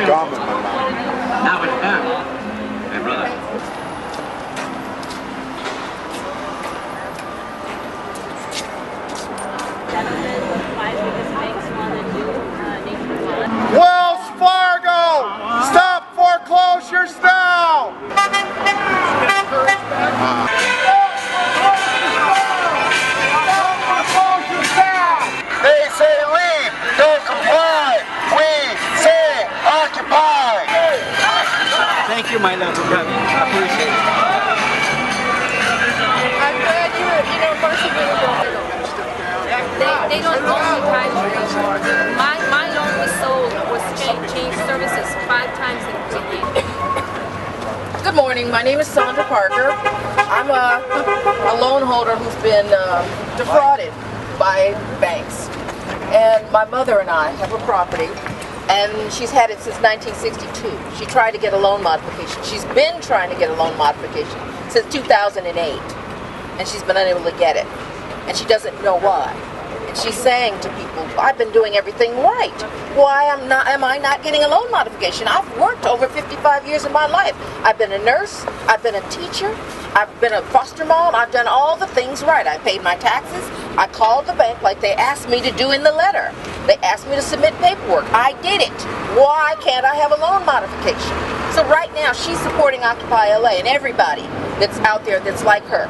gum in my mouth. Now it's done. Hey, brother. Wells Fargo! Stop foreclosures now! They say leave, don't comply. We say occupy. Thank you, my love, for coming. I appreciate it. I'm glad most of you they don't own the title. My loan was sold, changed services 5 times in a year. Good morning, my name is Sandra Parker. I'm a loan holder who's been defrauded by banks. And my mother and I have a property, and she's had it since 1962. She tried to get a loan modification. She's been trying to get a loan modification since 2008, and she's been unable to get it. And she doesn't know why. And she's saying to people, I've been doing everything right. Why am I not getting a loan modification? I've worked over 55 years of my life. I've been a nurse, I've been a teacher, I've been a foster mom, I've done all the things right. I paid my taxes, I called the bank like they asked me to do in the letter. They asked me to submit paperwork. I did it. Why can't I have a loan modification? So right now she's supporting Occupy LA and everybody that's out there that's like her.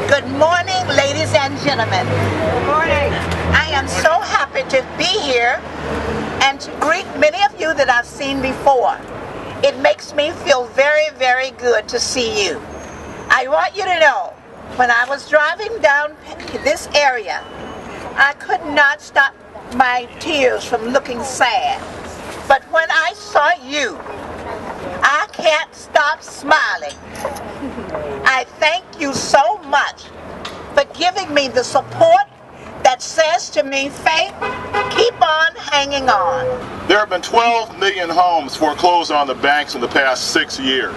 Good morning, ladies and gentlemen. Good morning. I am so happy to be here and to greet many of you that I've seen before. It makes me feel very, very good to see you. I want you to know, when I was driving down this area, I could not stop my tears from looking sad. But when I saw you, I can't stop smiling. I thank you so much for giving me the support that says to me, Faith, keep on hanging on. There have been 12 million homes foreclosed on the banks in the past 6 years.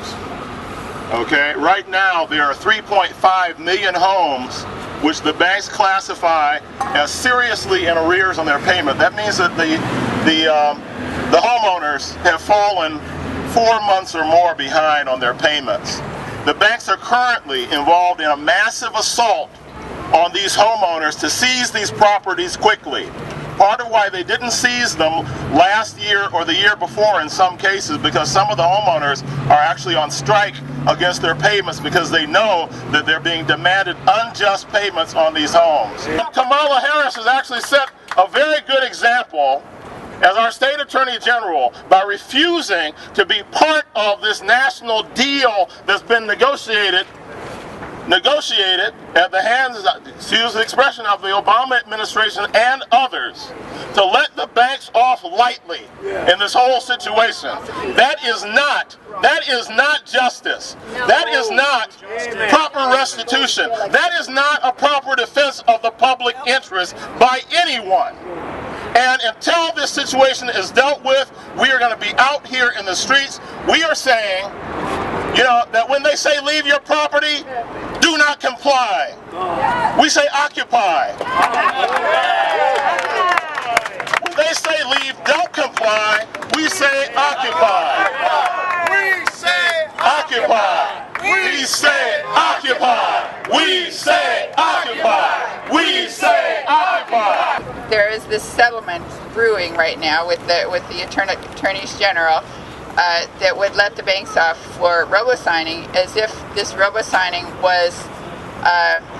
Okay, right now there are 3.5 million homes which the banks classify as seriously in arrears on their payment. That means that the homeowners have fallen 4 months or more behind on their payments. The banks are currently involved in a massive assault on these homeowners to seize these properties quickly. Part of why they didn't seize them last year or the year before in some cases, because some of the homeowners are actually on strike against their payments because they know that they're being demanded unjust payments on these homes. Kamala Harris has actually set a very good example as our state attorney general by refusing to be part of this national deal that's been negotiated at the hands, excuse the expression, of the Obama administration and others to let the banks off lightly in this whole situation. That is not justice. That is not proper restitution. That is not a proper defense of the public interest by anyone. And until this situation is dealt with, we are going to be out here in the streets. We are saying, that when they say leave your property, do not comply. We say occupy. When they say leave, don't comply, we say occupy. We say Occupy. We say occupy. We say occupy. We say occupy. There is this settlement brewing right now with the attorneys general that would let the banks off for robo-signing, as if this robo-signing was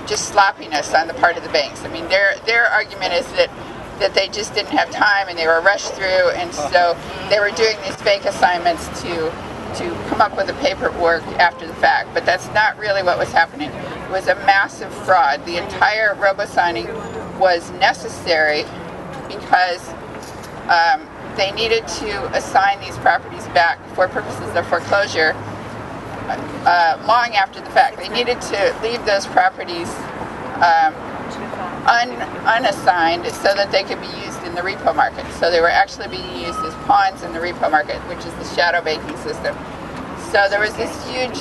just sloppiness on the part of the banks. I mean, their argument is that they just didn't have time and they were rushed through, and so they were doing these fake assignments to come up with the paperwork after the fact. But that's not really what was happening. It was a massive fraud. The entire robo-signing was necessary because they needed to assign these properties back for purposes of foreclosure long after the fact. They needed to leave those properties unassigned so that they could be used in the repo market. So they were actually being used as pawns in the repo market, which is the shadow banking system. So there was this huge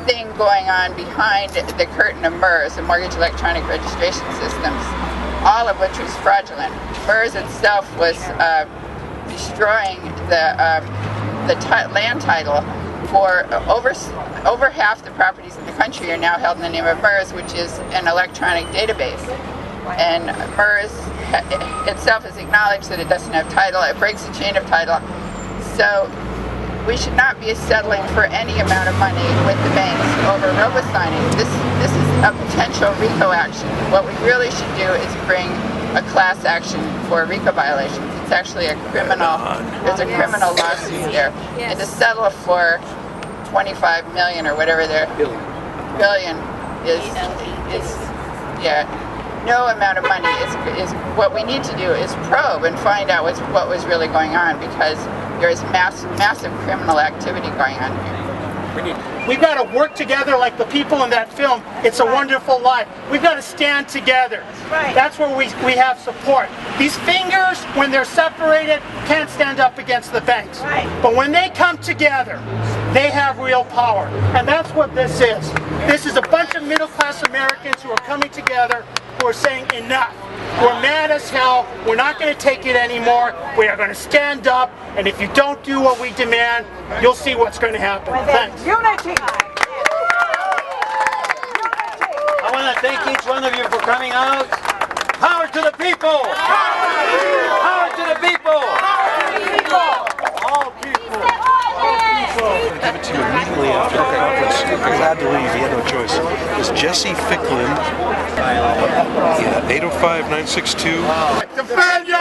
thing going on behind the curtain of MERS, the Mortgage Electronic Registration Systems, all of which was fraudulent. MERS itself was destroying the land title for over half the properties in the country are now held in the name of MERS, which is an electronic database. And MERS itself has acknowledged that it doesn't have title. It breaks the chain of title. So we should not be settling for any amount of money with the banks over robo-signing. This is a potential RICO action. What we really should do is bring a class action for RICO violations. It's actually a criminal, there's a criminal lawsuit there. And to settle for 25 million or whatever their billion is yeah, no amount of money is what we need to do is probe and find out what was really going on, because there is massive criminal activity going on here. We've got to work together like the people in that film, It's a Wonderful Life. We've got to stand together. That's where we have support. These fingers, when they're separated, can't stand up against the banks. But when they come together, they have real power. And that's what this is. This is a bunch of middle-class Americans who are coming together, who are saying enough. We're mad as hell. We're not going to take it anymore. We are going to stand up. And if you don't do what we demand, you'll see what's going to happen. Thanks. Unity! I want to thank each one of you for coming out. Power to the people! Power to the people! All people. Give it to you immediately after the conference. I'm glad to leave. He had no choice. It was Jesse Ficklin. Yeah, 805-962. Defend your